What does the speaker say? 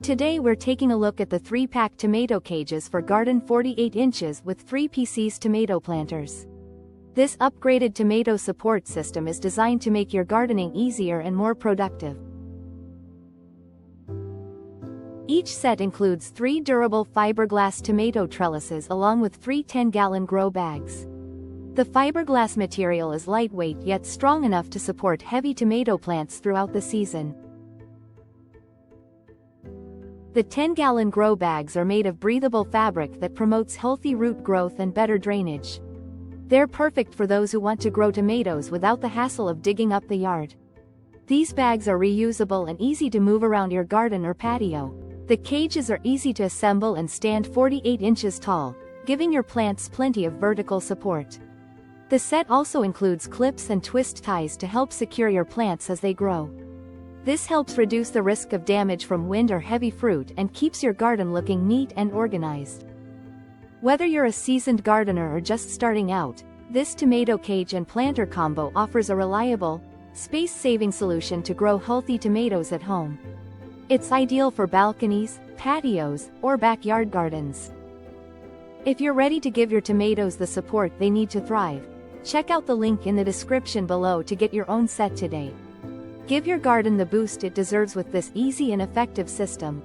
Today we're taking a look at the 3-pack tomato cages for garden 48 inches with 3 PCs tomato planters. This upgraded tomato support system is designed to make your gardening easier and more productive. Each set includes 3 durable fiberglass tomato trellises along with 3 10-gallon grow bags. The fiberglass material is lightweight yet strong enough to support heavy tomato plants throughout the season. The 10-gallon grow bags are made of breathable fabric that promotes healthy root growth and better drainage. They're perfect for those who want to grow tomatoes without the hassle of digging up the yard. These bags are reusable and easy to move around your garden or patio. The cages are easy to assemble and stand 48 inches tall, giving your plants plenty of vertical support. The set also includes clips and twist ties to help secure your plants as they grow. This helps reduce the risk of damage from wind or heavy fruit and keeps your garden looking neat and organized. Whether you're a seasoned gardener or just starting out, this tomato cage and planter combo offers a reliable, space-saving solution to grow healthy tomatoes at home. It's ideal for balconies, patios, or backyard gardens. If you're ready to give your tomatoes the support they need to thrive, check out the link in the description below to get your own set today. Give your garden the boost it deserves with this easy and effective system.